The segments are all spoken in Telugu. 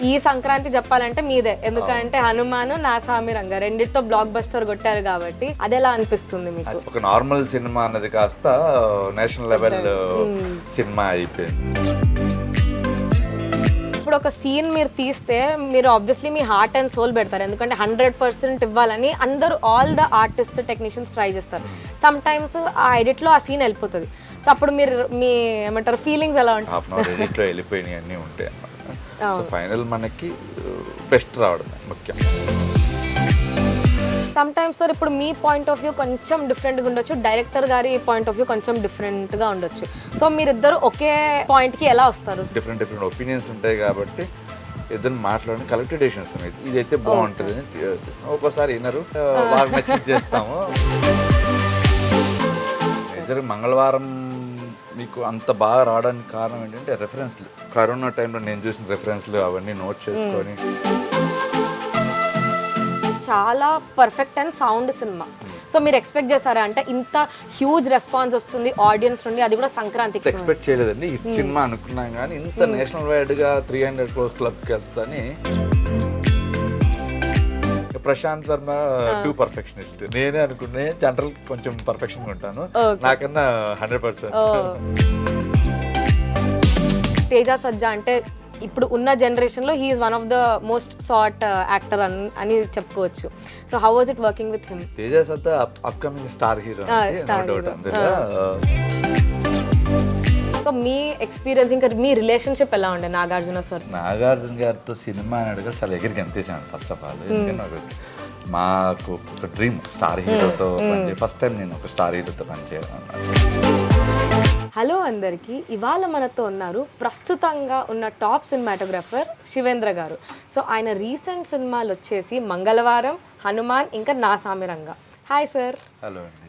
ఈ సంక్రాంతి చెప్పాలంటే మీదే, ఎందుకంటే హనుమాన్ నా సామిరంగ రెండిటితో బ్లాక్ బస్టర్ కొట్టారు కాబట్టి అది ఎలా అనిపిస్తుంది మీకు? ఒక నార్మల్ సినిమా అన్నది కాస్త నేషనల్ లెవెల్ సినిమా అయిపోయింది. ఇప్పుడు ఒక సీన్ మీరు తీస్తే మీరు ఆబ్వియస్లీ మీ హార్ట్ అండ్ సోల్ పెడతారు, ఎందుకంటే 100% ఇవ్వాలని అందరూ all the artist technicians try చేస్తారు. సమ్ టైమ్స్ ఆ ఎడిట్లో ఆ సీన్ వెళ్ళిపోతుంది. సో అప్పుడు మీరు మీ ఏమంటారు ఫీలింగ్స్ ఎలా ఉంటాయి? హాఫ్ అన్ అవర్ ఎడిట్లో వెళ్ళిపోయినాయి అన్నీ ఉంటాయి అన్నమాట. సో ఫైనల్ మనకి బెస్ట్ రావడం ముఖ్యం. సమ్ టైమ్స్ సార్ ఇప్పుడు మీ పాయింట్ ఆఫ్ వ్యూ కొంచెం డిఫరెంట్గా ఉండొచ్చు, డైరెక్టర్ గారి పాయింట్ ఆఫ్ వ్యూ కొంచెం డిఫరెంట్గా ఉండొచ్చు. సో మీరిద్దరు ఒకే పాయింట్కి ఎలా వస్తారు? డిఫరెంట్ ఒపీనియన్స్ ఉంటాయి కాబట్టి ఇద్దరు మాట్లాడి కలెక్టెడ్ డెసిషన్స్ ఉన్నాయి. ఇదైతే బాగుంటుంది అని ఒక్కోసారి వినరు, వాళ్ళకి నచ్చింది చేస్తాము. ఇద్దరు మంగళవారం మీకు అంత బాగా రావడానికి కారణం ఏంటంటే రెఫరెన్స్లు. కరోనా టైంలో నేను చూసిన రెఫరెన్స్లు అవన్నీ నోట్ చేసుకొని చాలా perfect and sound cinema. So మీరు ఎక్స్పెక్ట్ చేశారా అంటే ఇంత హ్యూజ్ రెస్పాన్స్ వస్తుంది ఆడియన్స్ నుండి, అది కూడా సంక్రాంతికి? ఎక్స్పెక్ట్ చేయలేదండి. ఈ సినిమా అనుకున్నాం కానీ ఇంత నేషనల్ వైడ్ గా 300 crores క్లబ్కి వెళ్తాని. Prashanth Varma too perfectionist. నేనే అనుకునే జనరల్ కొంచెం పర్ఫెక్షన్ ఉంటాను, నాకన్నా 100%. తేజ సజ్జా అంటే ఇప్పుడు ఉన్న జనరేషన్లో he's one of the most sought actor అని చెప్పుకోవచ్చు. So how was it working with him? Teja Sajja upcoming star hero. So మీ ఎక్స్పీరియన్స్ ఇంకా మీ రిలేషన్షిప్ ఎలా ఉండే నాగార్జున సార్? నాగార్జున గారితో సినిమా అని అడగా చాలా ఎగిరికి ఎంతేసాను ఫస్ట్ ఆఫ్ ఆల్. ఎందుకంటే మాకు ఒక డ్రీమ్ స్టార్ హీరోతో పనిచేయాలి. ఫస్ట్ టైం నేను ఒక స్టార్ హీరోతో పనిచేయాలన్నాను. హలో అందరికీ, ఇవాళ మనతో ఉన్నారు ప్రస్తుతంగా ఉన్న టాప్ సినిమాటోగ్రాఫర్ శివేంద్ర గారు. సో ఆయన రీసెంట్ సినిమాలు వచ్చేసి మంగళవారం, హనుమాన్, ఇంకా Naa Saamiranga. Hi sir. Hello అండి.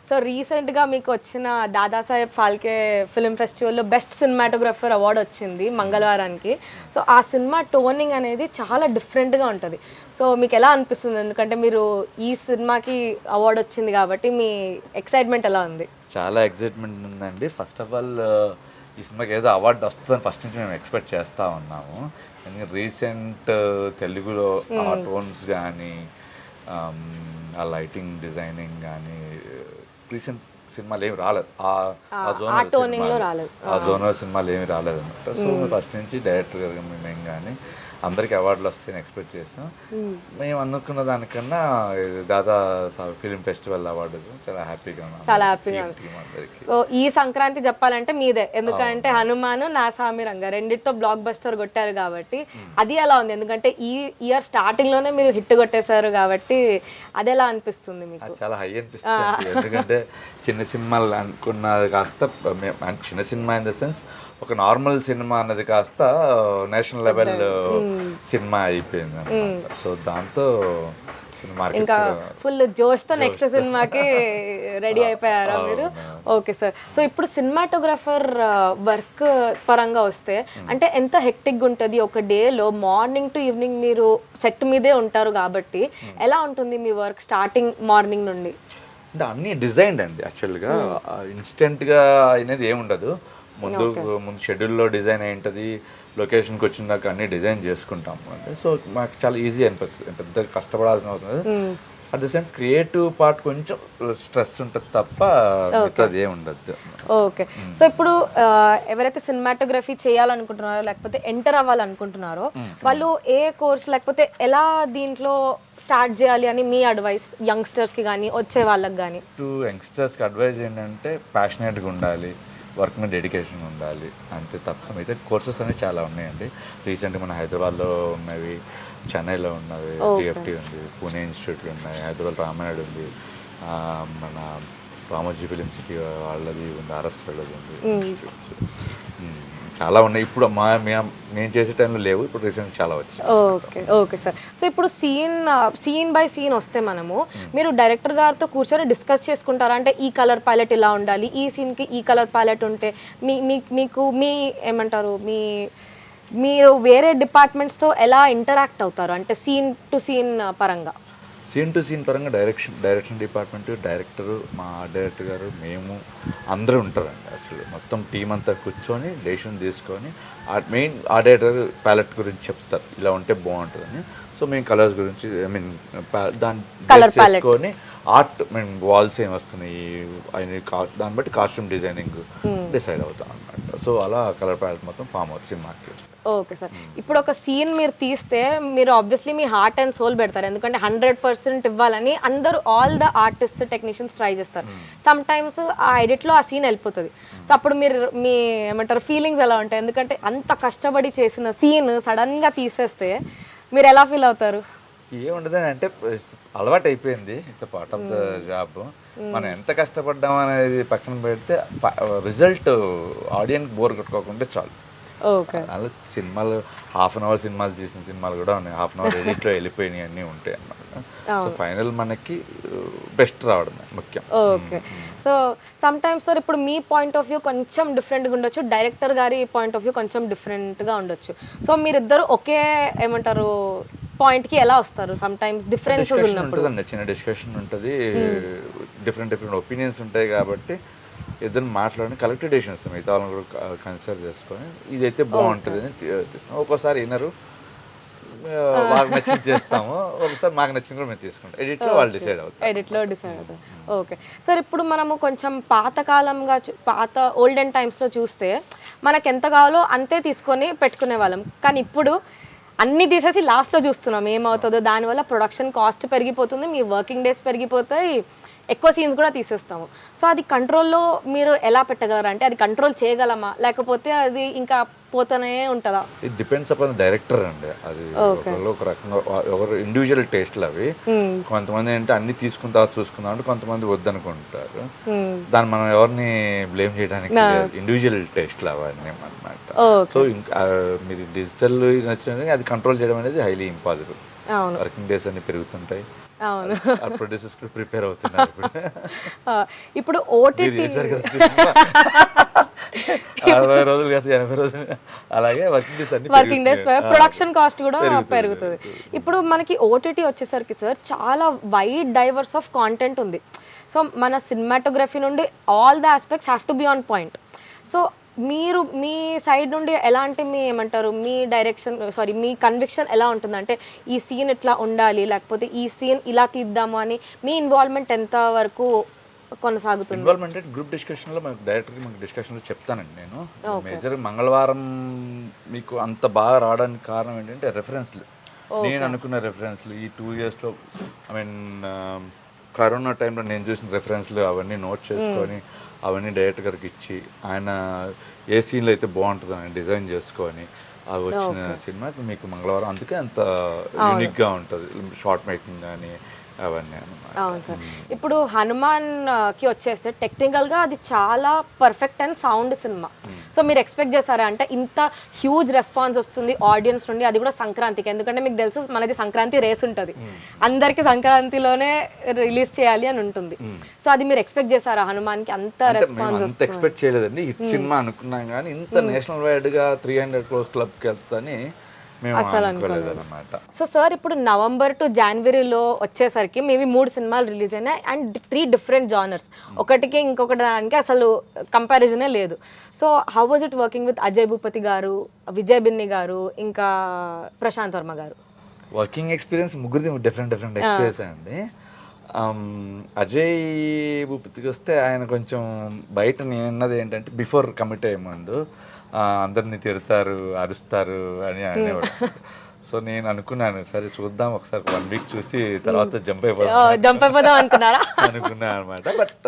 సో రీసెంట్గా మీకు వచ్చిన దాదాసాహెబ్ ఫాల్కే ఫిల్మ్ ఫెస్టివల్లో బెస్ట్ సినిమాటోగ్రఫర్ అవార్డు వచ్చింది మంగళవారానికి. సో ఆ సినిమా టోనింగ్ అనేది చాలా డిఫరెంట్గా ఉంటుంది. సో మీకు ఎలా అనిపిస్తుంది? ఎందుకంటే మీరు ఈ సినిమాకి అవార్డు వచ్చింది కాబట్టి మీ ఎక్సైట్మెంట్ ఎలా ఉంది? చాలా ఎక్సైట్మెంట్ ఉందండి. ఫస్ట్ ఆఫ్ ఆల్ ఈ సినిమాకి ఏదో అవార్డు వస్తుందని ఫస్ట్ నుంచి మేము ఎక్స్పెక్ట్ చేస్తూ ఉన్నాము. ఎందుకంటే రీసెంట్ తెలుగులో ఆ టోన్స్ కానీ ఆ లైటింగ్ డిజైనింగ్ కానీ రీసెంట్ సినిమాలు ఏమి రాలేదు. ఆ జోనర్ సినిమాలు ఏమి రాలేదు అనమాట. సో ఫస్ట్ నుంచి డైరెక్టర్ గారు మేము కానీ అందరికి అవార్డులు వస్తాయని ఎక్స్పెక్ట్ చేసాం. మేము అనుకున్న దానికన్నా దాదా ఫిలిం ఫెస్టివల్ అవార్డు చాలా హ్యాపీగా సో ఈ సంక్రాంతి చెప్పాలంటే మీదే, ఎందుకంటే హనుమాన్ నా సామిరంగ రెండిటితో బ్లాక్ బస్టర్ కొట్టారు కాబట్టి అది ఎలా ఉంది? ఎందుకంటే ఈ ఇయర్ స్టార్టింగ్ లోనే మీరు హిట్ కొట్టేశారు కాబట్టి అది ఎలా అనిపిస్తుంది మీకు? చాలా హై అనిపిస్తుంది. ఎందుకంటే చిన్న సినిమాలు అనుకున్నది కాస్త చిన్న సినిమా ఇన్ ద సెన్స్ ఒక నార్మల్ సినిమా అన్నది కాస్త నేషనల్ లెవెల్ సినిమా అయిపోయింది అన్నమాట. సో దాంతో ఇంకా ఫుల్ జోష్తో నెక్స్ట్ సినిమాకి రెడీ అయిపోయారా మీరు? Okay sir. సో ఇప్పుడు సినిమాటోగ్రాఫర్ వర్క్ పరంగా వస్తే అంటే ఎంత హెక్టిక్గా ఉంటుంది ఒక డేలో? మార్నింగ్ టు ఈవినింగ్ మీరు సెట్ మీదే ఉంటారు కాబట్టి ఎలా ఉంటుంది మీ వర్క్ స్టార్టింగ్ మార్నింగ్ నుండి? అంటే అన్నీ డిజైన్డ్ అండి. యాక్చువల్గా ఇన్స్టెంట్గా అనేది ఏముండదు. ముందు షెడ్యూల్లో డిజైన్ అయి ఉంటుంది, లొకేషన్కి వచ్చినాక అన్ని డిజైన్ చేసుకుంటాము అంటే. సో మాకు చాలా ఈజీ అనిపిస్తుంది, పెద్ద కష్టపడాల్సిన అవసరం లేదు. At the same creative part కొంచెం స్ట్రెస్ ఉంటుంది తప్ప మిగతాది ఏమి ఉండదు. ఓకే. సో ఇప్పుడు ఎవరైతే సినిమాటోగ్రఫీ చేయాలనుకుంటున్నారో లేకపోతే ఎంటర్ అవ్వాలనుకుంటున్నారో వాళ్ళు ఏ కోర్స్ లేకపోతే ఎలా దీంట్లో స్టార్ట్ చేయాలి అని మీ అడ్వైస్ యంగ్స్టర్స్కి కానీ వచ్చే వాళ్ళకి కానీ? యంగ్స్టర్స్కి అడ్వైజ్ ఏంటంటే ప్యాషనేట్గా ఉండాలి, వర్క్ మీద డెడికేషన్ ఉండాలి, అంతే తప్ప మిగతా కోర్సెస్ అనేవి చాలా ఉన్నాయండి. రీసెంట్గా మన హైదరాబాద్లో ఉన్నవి, చెన్నైలో ఉన్నవి, జిఎఫ్టీ ఉంది, పూణే ఇన్స్టిట్యూట్లు ఉన్నాయి, హైదరాబాద్ రామానాయుడు ఉంది, మన రామోజీ ఫిలిం సిటీ వాళ్ళది ఉంది, ఆర్ఎస్ వాళ్ళది ఉంది, ఇన్స్టిట్యూట్స్ చాలా ఉన్నాయి. ఇప్పుడు నేను చేసే టైంలో లేవు, ఇప్పుడు రీసెంట్ చాలా వచ్చాయి. Okay okay sir. సో ఇప్పుడు సీన్ బై సీన్ వస్తే మనము మీరు డైరెక్టర్ గారితో కూర్చొని డిస్కస్ చేసుకుంటారా? అంటే ఈ కలర్ ప్యాలెట్ ఇలా ఉండాలి, ఈ సీన్కి ఈ కలర్ ప్యాలెట్ ఉంటే మీకు మీ ఏమంటారు మీరు వేరే డిపార్ట్మెంట్స్తో ఎలా ఇంటరాక్ట్ అవుతారు అంటే సీన్ టు సీన్ పరంగా? సీన్ టు సీన్ పరంగా డైరెక్షన్ డిపార్ట్మెంట్, డైరెక్టరు, మా డైరెక్టర్ గారు, మేము అందరూ ఉంటారండి. అసలు మొత్తం టీం అంతా కూర్చొని డెసిషన్ తీసుకొని మెయిన్ ఆ డైరెక్టర్ ప్యాలెట్ గురించి చెప్తారు, ఇలా ఉంటే బాగుంటుందని. సో మేము కలర్స్ గురించి దాన్ని చేసుకొని ఆర్ట్ మేము వాల్స్ ఏమి వస్తున్నాయి దాన్ని బట్టి కాస్ట్యూమ్ డిజైనింగ్ డిసైడ్ అవుతాం అన్నమాట. సో అలా కలర్ ప్యాలెట్ మొత్తం ఫామ్ అవుతుంది సినిమాకి. Okay sir. ఇప్పుడు ఒక సీన్ మీరు తీస్తే మీరు ఆబ్వియస్లీ మీ హార్ట్ అండ్ సోల్ పెడతారు, ఎందుకంటే 100% ఇవ్వాలని అందరూ all the artist technicians try చేస్తారు. సమ్ టైమ్స్ ఆ ఎడిట్లో ఆ సీన్ వెళ్ళిపోతుంది. సో అప్పుడు మీరు మీ ఏమంటారు ఫీలింగ్స్ ఎలా ఉంటాయి? ఎందుకంటే అంత కష్టపడి చేసిన సీన్ సడన్గా తీసేస్తే మీరు ఎలా ఫీల్ అవుతారు? ఏముండదని అంటే అలవాటు అయిపోయింది, it's part of the job. మనం ఎంత కష్టపడ్డాం అనేది పక్కన పెడితే రిజల్ట్ ఆడియన్స్ బోర్ కొట్టుకోకుండా చాలు. అలా సినిమాలు హాఫ్ అన్ అవర్ సినిమాలు తీసిన సినిమాలు కూడా ఉన్నాయి, హాఫ్ అన్ అవర్ ఎడిట్లో వెళ్ళిపోయినాయి అన్నీ ఉంటాయి అన్నమాట. సో ఫైనల్ మనకి బెస్ట్ రావడం ముఖ్యం. Okay. So some times sir ఇప్పుడు మీ పాయింట్ ఆఫ్ వ్యూ కొంచెం డిఫరెంట్గా ఉండొచ్చు, డైరెక్టర్ గారి పాయింట్ ఆఫ్ వ్యూ కొంచెం డిఫరెంట్గా ఉండొచ్చు. సో మీరిద్దరు ఒకే ఏమంటారు పాయింట్కి ఎలా వస్తారు? సమ్ టైమ్స్ డిఫరెన్సెస్ ఉన్నప్పుడు చిన్న డిస్కషన్ ఉంటుంది, డిఫరెంట్ ఒపీనియన్స్ ఉంటాయి. కాబట్టి ఇద్దరు మాట్లాడి కలెక్టివ్ డెసిషన్స్ మిగతా వాళ్ళని కూడా కన్సిడర్ చేసుకొని ఇదైతే బాగుంటుంది అని తీసుకున్నాం. ఒక్కోసారి వినరు, వాళ్ళకి నచ్చింది చేస్తాము, ఒకసారి మాకు నచ్చింది కూడా మేము తీసుకుంటాం. ఎడిట్లో వాళ్ళు డిసైడ్ అవుతారు. Okay sir. ఇప్పుడు మనము కొంచెం పాతకాలంగా పాత ఓల్డెన్ టైమ్స్లో చూస్తే మనకు ఎంత కావాలో అంతే తీసుకొని పెట్టుకునే వాళ్ళం, కానీ ఇప్పుడు అన్నీ తీసేసి లాస్ట్లో చూస్తున్నాం ఏమవుతుందో. దానివల్ల ప్రొడక్షన్ కాస్ట్ పెరిగిపోతుంది, మీ వర్కింగ్ డేస్ పెరిగిపోతాయి, ఎక్కువ సీన్స్ కూడా తీసేస్తాము. సో అది కంట్రోల్లో మీరు ఎలా పెట్టగలరు? అంటే అది కంట్రోల్ చేయగలమా, లేకపోతే అది ఇంకా పోతూనే ఉంటుందా? ఇట్ డిపెండ్స్ అపాన్ డైరెక్టర్ అండి. అది ఒక రకంగా ఒకరు ఇండివిజువల్ టేస్ట్లు అవి. కొంతమంది ఏంటంటే అన్ని తీసుకుంటా చూసుకుందాం అంటే కొంతమంది వద్దనుకుంటారు. దాన్ని మనం ఎవరిని బ్లేమ్ చేయడానికి ఇండివిజువల్ టేస్ట్లు అవన్నీ అన్నమాట. సో ఇంకా మీరు డిజిటల్ నచ్చిన అది కంట్రోల్ చేయడం అనేది హైలీ ఇంపాసిబుల్. వర్కింగ్ డేస్ అన్ని పెరుగుతుంటాయి, అవును, ప్రొడ్యూసర్స్ కూడా ప్రిపేర్ అవుతున్నారు. ఇప్పుడు ఓటీటీ 60 రోజులు కాదు 80 రోజులు, అలాగే వర్కింగ్ డేస్ ప్రొడక్షన్ కాస్ట్ కూడా పెరుగుతుంది. ఇప్పుడు మనకి ఓటీటీ వచ్చేసరికి సార్ చాలా వైడ్ డైవర్స్ ఆఫ్ కాంటెంట్ ఉంది. సో మన సినిమాటోగ్రఫీ నుండి all the aspects have to be on point. So మీరు మీ సైడ్ నుండి ఎలాంటి మీ ఏమంటారు మీ డైరెక్షన్ మీ కన్విక్షన్ ఎలా ఉంటుందంటే ఈ సీన్ ఇట్లా ఉండాలి, లేకపోతే ఈ సీన్ ఇలా తీద్దాము అని మీ ఇన్వాల్వ్మెంట్ ఎంత వరకు కొనసాగుతుంది? ఇన్వాల్వ్మెంట్ గ్రూప్ డిస్కషన్లో మనకు డైరెక్టర్కి మనకు డిస్కషన్లో చెప్తానండి నేను. మేజర్ మంగళవారం మీకు అంత బాగా రావడానికి కారణం ఏంటంటే రెఫరెన్స్లు. నేను అనుకున్న రెఫరెన్స్లు ఈ 2 yearsలో ఐ మీన్ కరోనా టైంలో నేను చూసిన రెఫరెన్స్లు అవన్నీ నోట్ చేసుకొని అవన్నీ డైరెక్టర్ గారికి ఇచ్చి ఆయన ఏ సీన్లో అయితే బాగుంటుందో ఆయన డిజైన్ చేసుకొని అవి వచ్చిన సినిమా మీకు మంగళవారం. అందుకే అంత యూనిక్గా ఉంటుంది షార్ట్ మేకింగ్ కానీ అవన్నీ అన్నమాట. అవును సార్. ఇప్పుడు హనుమాన్కి వచ్చేస్తే టెక్నికల్గా అది చాలా perfect and sound cinema. So మీరు ఎక్స్పెక్ట్ చేస్తారా అంటే ఇంత హ్యూజ్ రెస్పాన్స్ వస్తుంది ఆడియన్స్ నుండి, అది కూడా సంక్రాంతికి? ఎందుకంటే మీకు తెలుసు మనది సంక్రాంతి రేస్ ఉంటుంది, అందరికి సంక్రాంతిలోనే రిలీజ్ చేయాలి అని ఉంటుంది. సో అది మీరు ఎక్స్పెక్ట్ చేస్తారా హనుమాన్కి అంత రెస్పాన్స్? అంత ఎక్స్పెక్ట్ చేయలేదండి. హిట్ సినిమా అనుకున్నాం కానీ ఇంత నేషనల్ వైడ్గా 300 crores క్లబ్కి వెళ్తాని అసలు అనుకోలేదు. సో సార్ ఇప్పుడు నవంబర్ టు జనవరిలో వచ్చేసరికి మేబీ 3 సినిమాలు రిలీజ్ అయినాయి అండ్ 3 డిఫరెంట్ జానర్స్. ఒకటికి ఇంకొకటి దానికి అసలు కంపారిజనే లేదు. So how was it working with Ajay Bhupathi గారు, విజయ్ బిన్ని గారు, ఇంకా ప్రశాంత్ వర్మ గారు? వర్కింగ్ ఎక్స్పీరియన్స్ ముగ్గురిది డిఫరెంట్ ఎక్స్పీరియన్స్ అండి. అజయ్ భూపతికి వస్తే ఆయన కొంచెం బయట నేనన్నది ఏంటంటే బిఫోర్ కమిట్ అయ్యే ముందు అందరినీ తిడతారు, అరుస్తారు అని అనేవాడు. సో నేను అనుకున్నాను సరే చూద్దాం ఒకసారి 1 week చూసి తర్వాత జంప్ అయిపోదాం అనుకున్నాను అనమాట. బట్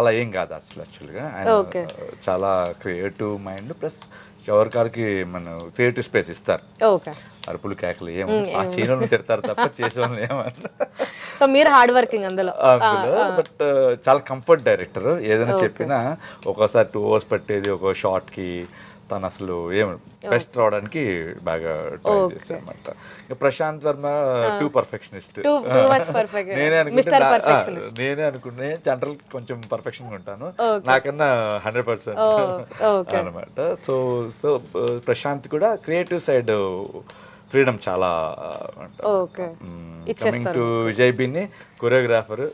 అలా ఏం కాదు అసలు. యాక్చువల్గా ఆయన చాలా క్రియేటివ్ మైండ్, ప్లస్ ఎవరికారికి మన క్రియేటివ్ స్పేస్ ఇస్తారు. అరుపులు కేకలు ఏమో ఆ చీనలు తిడతారు తప్ప చేసేవాళ్ళు ఏమన్నా. సో మీరు హార్డ్ వర్కింగ్ అందులో. బట్ చాలా కంఫర్ట్ డైరెక్టర్. ఏదైనా చెప్పినా ఒక్కోసారి 2 hours పట్టేది ఒక షార్ట్ కి తను అసలు ఏం బెస్ట్ రావడానికి బాగా ట్రై చేశారు అనమాట. Prashant Varma too perfectionist. నేనే అనుకునే జనరల్ కొంచెం పర్ఫెక్షన్ ఉంటాను, నాకన్నా 100% అనమాట. సో ప్రశాంత్ కూడా క్రియేటివ్ సైడ్ ఫ్రీడమ్ చాలా. Coming to Vijay Binny choreographer,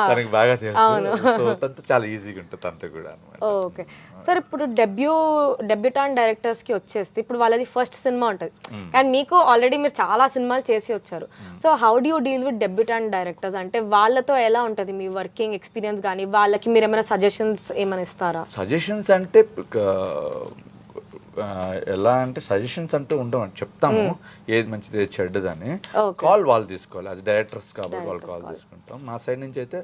తనకి బాగా తెలుసు. సో తనతో చాలా ఈజీగా ఉంటుంది తనతో కూడా అనమాట. ఓకే సార్, ఇప్పుడు డెబ్యూటాన్ డైరెక్టర్స్కి వచ్చేస్తే ఇప్పుడు వాళ్ళది ఫస్ట్ సినిమా ఉంటుంది, కానీ మీకు ఆల్రెడీ మీరు చాలా సినిమాలు చేసి వచ్చారు. So how do deal with debutant directors? అంటే వాళ్ళతో ఎలా ఉంటుంది మీ వర్కింగ్ ఎక్స్పీరియన్స్? కానీ వాళ్ళకి మీరు ఏమైనా సజెషన్స్ ఏమైనా ఇస్తారా? సజెషన్స్ అంటే ఎలా అంటే సజెషన్స్ అంటూ ఉండవు, చెప్తాము ఏది మంచిది ఏది చెడ్డదని. కాల్ వాళ్ళు తీసుకోవాలి, అది డైరెక్టర్స్ కాబట్టి వాళ్ళు కాల్ తీసుకుంటాం. మా సైడ్ నుంచి అయితే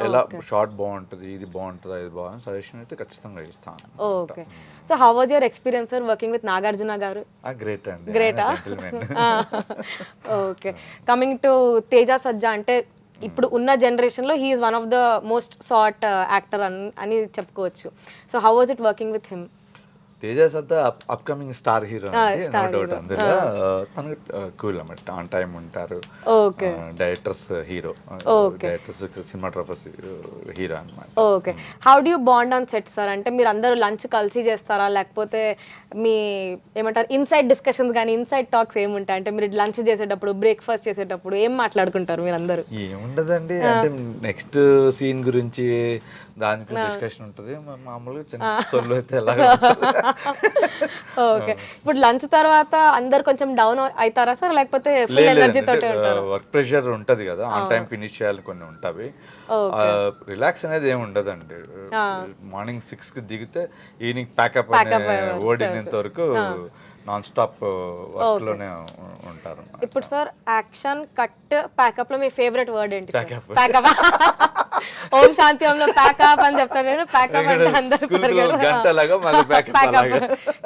ఎలా షార్ట్ బాగుంటుంది, ఇది బాగుంటుంది, ఇది బాగుంటుంది సజెషన్ అయితే ఖచ్చితంగా ఇస్తాను. Okay. So how was your experience sir working with Nagarjuna garu? Great అండి. గ్రేటా? Okay. Coming to Teja Sajja, అంటే ఇప్పుడు ఉన్న జనరేషన్లో he is one of the most sought actor అని చెప్పుకోవచ్చు. So how was it working with him? Teja Sajja upcoming star hero, no doubt. అందులో తనకు కూల్ అన్నమాట, ఆన్ టైం ఉంటారు. Directors hero, directors cinematographers hero అన్నమాట. Okay. How do you bond on set sir? అంటే మీరు అందరూ లంచ్ కలిసి చేస్తారా, లేకపోతే మీ ఏమంటారు ఇన్సైడ్ డిస్కషన్స్ కానీ ఇన్సైడ్ టాక్స్ ఏముంటాయి? అంటే మీరు లంచ్ చేసేటప్పుడు, బ్రేక్ఫాస్ట్ చేసేటప్పుడు ఏం మాట్లాడుకుంటారు మీరు అందరూ? ఏముండదండి, అంటే నెక్స్ట్ సీన్ గురించి దానికి డిస్కషన్ ఉంటుంది, మామూలుగా చిన్న సొల్లు అయితే ఎలాగ. ఓకే. ఇప్పుడు లంచ్ తర్వాత అందరు కొంచెం డౌన్ అవుతారా సార్, లేకపోతే ఫుల్ ఎనర్జీ తోటే ఉంటారా? వర్క్ ప్రెషర్ ఉంటది కదా, ఆన్ టైం ఫినిష్ చేయాలి, కొన్ని ఉంటాయి. రిలాక్స్ అనేది ఏమి ఉండదండి. మార్నింగ్ 6 కి దిగితే ఈవినింగ్ ప్యాకప్ ఓడినంత వరకు నాన్ స్టాప్ వర్క్ లోనే ఉంటారు. ఇప్పుడు సార్ యాక్షన్ కట్ ప్యాకప్ లో మీ ఫేవరెట్ వర్డ్ ఏంటి? ప్యాకప్. ఓం శాంతి ఓంలో ప్యాకప్ అని చెప్తాను నేను. ప్యాకప్ అంటే అందరూ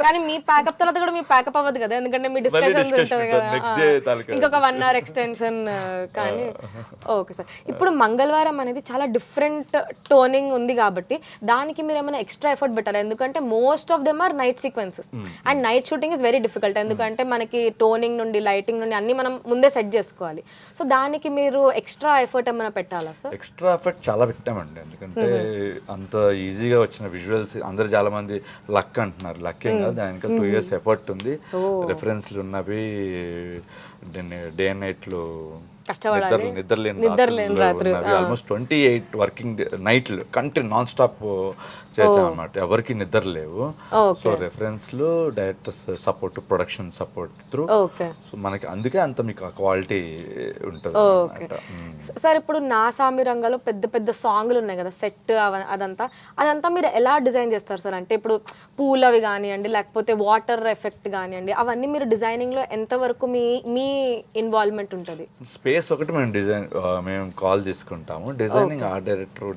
కానీ మీ ప్యాకప్ తర్వాత కూడా మీ ప్యాకప్ అవ్వదు కదా, ఎందుకంటే మీ డిస్కషన్స్ ఉంటుంది కదా, ఇంకొక 1 hour ఎక్స్టెన్షన్ కానీ. ఓకే సార్, ఇప్పుడు మంగళవారం అనేది చాలా డిఫరెంట్ టోనింగ్ ఉంది కాబట్టి దానికి మీరు ఏమైనా ఎక్స్ట్రా ఎఫర్ట్ పెట్టారు? ఎందుకంటే most of them or night sequences and night shooting is very difficult, ఎందుకంటే మనకి టోనింగ్ నుండి లైటింగ్ నుండి అన్ని మనం ముందే సెట్ చేసుకోవాలి. సో దానికి మీరు ఎక్స్ట్రా ఎఫర్ట్ ఏమైనా పెట్టాలా సార్? ఎక్స్ట్రా ఎఫర్ట్ చాలా పెట్టామండి, ఎందుకంటే అంత ఈజీగా వచ్చిన విజువల్స్ అందరు చాలా మంది లక్ అంటున్నారు. లక్ ఏం కాదు, దానికి 2 years ఎఫర్ట్ ఉంది, రెఫరెన్స్లు ఉన్నవి, డే అండ్ నైట్లు నిద్రలేని రాత్రి ఆల్మోస్ట్ 28 వర్కింగ్ నైట్లు కంటిన్యూ నాన్ స్టాప్ చేసాం అన్నమాట. ఎవరికి నిద్ర లేవు. సో రెఫరెన్స్లు, directors support, production support through, so మనకి అందుకే అంత మీకు క్వాలిటీ ఉంటుంది. సార్ ఇప్పుడు నా సామి రంగంలో పెద్ద పెద్ద సాంగ్లు ఉన్నాయి కదా, సెట్ అదంతా మీరు ఎలా డిజైన్ చేస్తారు సార్? అంటే ఇప్పుడు పూలు అవి కానివ్వండి, లేకపోతే వాటర్ ఎఫెక్ట్ కానివ్వండి, అవన్నీ మీరు డిజైనింగ్ లో ఎంతవరకు మీ ఇన్వాల్వ్మెంట్ ఉంటుంది? స్పేస్ ఒకటి మేము కాల్ తీసుకుంటాము, డిజైనింగ్ ఆర్ట్ డైరెక్టర్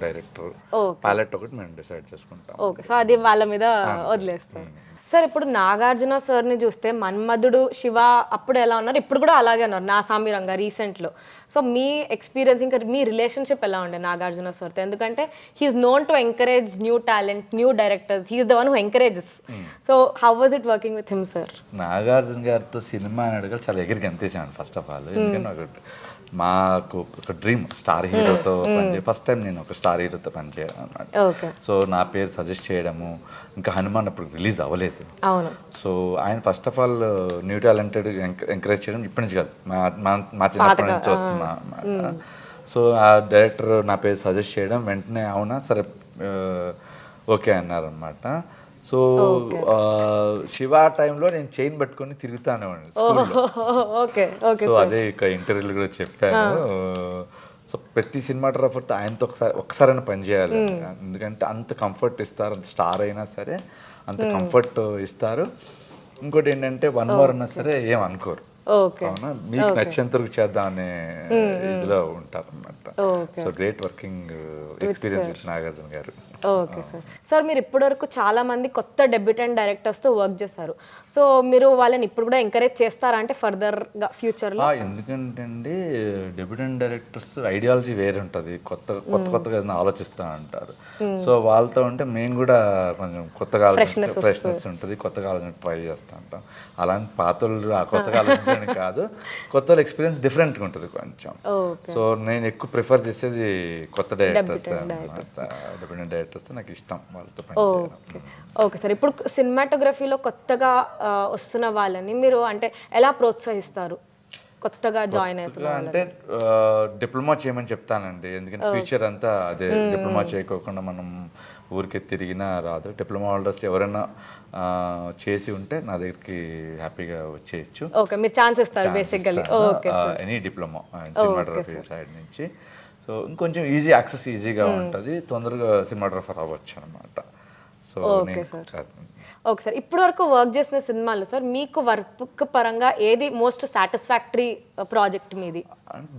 ప్యాలెట్ ఒకటి మేము డిసైడ్ చేసుకుంటాం. ఓకే, సో అది వాళ్ళ మీద వదిలేస్తాం. సార్ ఇప్పుడు నాగార్జున సార్ని చూస్తే మన్మధుడు, శివ అప్పుడు ఎలా ఉన్నారు, ఇప్పుడు కూడా అలాగే ఉన్నారు నా సామి రంగ రీసెంట్లో. సో మీ ఎక్స్పీరియన్స్, ఇంకా మీ రిలేషన్షిప్ ఎలా ఉండే నాగార్జున సార్తో? ఎందుకంటే he's known to encourage new talent, new directors, he's the one who encourages. So how was it working with him sir? Nagarjuna గారితో సినిమా అని అడగాలి, చాలా ఎగిరికి అంతేసాను ఫస్ట్ ఆఫ్ ఆల్. ఎందుకంటే మాకు ఒక డ్రీమ్ స్టార్ హీరోతో పనిచేయ, ఫస్ట్ టైం నేను ఒక స్టార్ హీరోతో పనిచేయడం అన్నమాట. సో నా పేరు సజెస్ట్ చేయడము, ఇంకా హనుమాన్ అప్పుడు రిలీజ్ అవ్వలేదు. సో ఆయన first of all new talented encourage చేయడం ఇప్పటి నుంచి కాదు, మా చిన్నప్పటి నుంచి వస్తున్నా అన్నమాట. సో ఆ డైరెక్టర్ నా పేరు సజెస్ట్ చేయడం, వెంటనే అవునా సరే ఓకే అన్నారనమాట. సో శివ టైంలో నేను చైన్ పట్టుకొని తిరుగుతాను స్కూల్లో. సో అదే ఇక ఇంటర్వ్యూలు కూడా చెప్పాను. సో ప్రతి సినిమాటోగ్రాఫర్తో ఆయనతో ఒకసారైనా పనిచేయాలి, ఎందుకంటే అంత కంఫర్ట్ ఇస్తారు, అంత స్టార్ అయినా సరే అంత కంఫర్ట్ ఇస్తారు. ఇంకోటి ఏంటంటే 1 more అన్నా సరే ఏం అనుకోరు, అవునా మీకు నచ్చేంత వరకు చేద్దాం అనే ఇదిలో ఉంటారు అనమాట. So great working experience with Nagarjuna garu. Okay sir. Sir మీరు ఇప్పటివరకు చాలా మంది కొత్త డెబ్యూటెంట్ డైరెక్టర్స్తో వర్క్ చేశారు. సో మీరు వాళ్ళని ఇప్పుడు కూడా ఎంకరేజ్ చేస్తారా అంటే ఫర్దర్గా ఫ్యూచర్లో? ఎందుకంటే అండి డెబ్యూటెంట్ డైరెక్టర్స్ ఐడియాలజీ వేరే ఉంటుంది, కొత్తగా ఏదైనా ఆలోచిస్తూ ఉంటారు. సో వాళ్ళతో ఉంటే మేము కూడా కొంచెం కొత్తగా ఫ్రెష్నెస్ ఉంటుంది, కొత్తగా ఆలోచన ట్రై చేస్తూ ఉంటాం. అలాంటి పాతలు కొత్తగా ఆలోచించడానికి కాదు, కొత్త ఎక్స్పీరియన్స్ డిఫరెంట్గా ఉంటుంది కొంచెం. సో నేను ఎక్కువ ప్రిఫర్ చేసేది కొత్త డైరెక్టర్స్, డెబ్యూటెంట్ డైరెక్టర్స్ నాకు ఇష్టం వాళ్ళతో పనిచేయడం. ఓకే సార్, ఇప్పుడు సినిమాటోగ్రఫీలో కొత్తగా వస్తున్న వాళ్ళని మీరు అంటే ఎలా ప్రోత్సహిస్తారు? కొత్తగా జాయిన్ అవుతున్నారు అంటే డిప్లొమా చేయమని చెప్తానండి, ఎందుకంటే ఫ్యూచర్ అంతా అదే. డిప్లొమా చేయకోకుండా మనం ఊరికే తిరిగినా రాదు. డిప్లొమా హోల్డర్స్ ఎవరైనా చేసి ఉంటే నా దగ్గరికి హ్యాపీగా వచ్చేయచ్చు. ఓకే, మీరు ఛాన్స్ ఇస్తారు basically. Okay sir, any diploma cinematography side నుంచి. సో ఇంకొంచెం యాక్సెస్ ఈజీగా ఉంటుంది, తొందరగా సినిమాటోగ్రఫర్ అవ్వచ్చు అనమాట. So okay sir. Okay sir, ఇప్పటి వరకు వర్క్ చేసిన సినిమాలు సార్ మీకు వర్క్ పరంగా ఏది మోస్ట్ సాటిస్ఫాక్టరీ ప్రాజెక్ట్ మీది?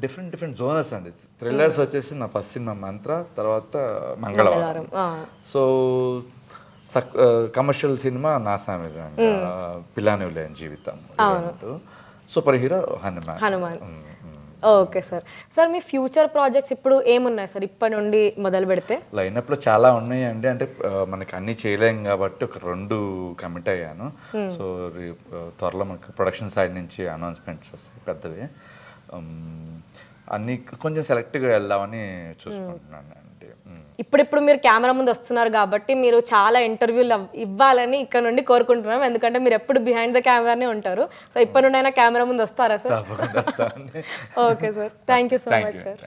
డిఫరెంట్ జోనర్స్ అండి. థ్రిల్లర్స్ వచ్చేసి నా ఫస్ట్ సినిమా మంత్ర, తర్వాత మంగళవారం. సో కమర్షియల్ సినిమా నాసామిద, పిల్లాని లేని జీవితం. Super hero Hanuman. Okay sir. Sir మీ ఫ్యూచర్ ప్రాజెక్ట్స్ ఇప్పుడు ఏమున్నాయి సార్ ఇప్పటి నుండి మొదలు పెడితే? లైనప్లో చాలా ఉన్నాయండి. అంటే మనకి అన్నీ చేయలేం కాబట్టి ఒక 2 కమిట్ అయ్యాను. సో త్వరలో మనకి ప్రొడక్షన్ సైడ్ నుంచి అనౌన్స్మెంట్స్ వస్తాయి పెద్దవి. అన్నీ కొంచెం సెలెక్ట్గా వెళ్దామని చూసుకుంటున్నాను అండి. ఇప్పుడు మీరు కెమెరా ముందు వస్తున్నారు కాబట్టి మీరు చాలా ఇంటర్వ్యూలు ఇవ్వాలని ఇక్కడ నుండి కోరుకుంటున్నాం, ఎందుకంటే మీరు ఎప్పుడు బిహైండ్ ద కెమెరానే ఉంటారు. సో ఇప్పటి నుండి అయినా కెమెరా ముందు వస్తారా sir? Okay sir, thank you so much sir.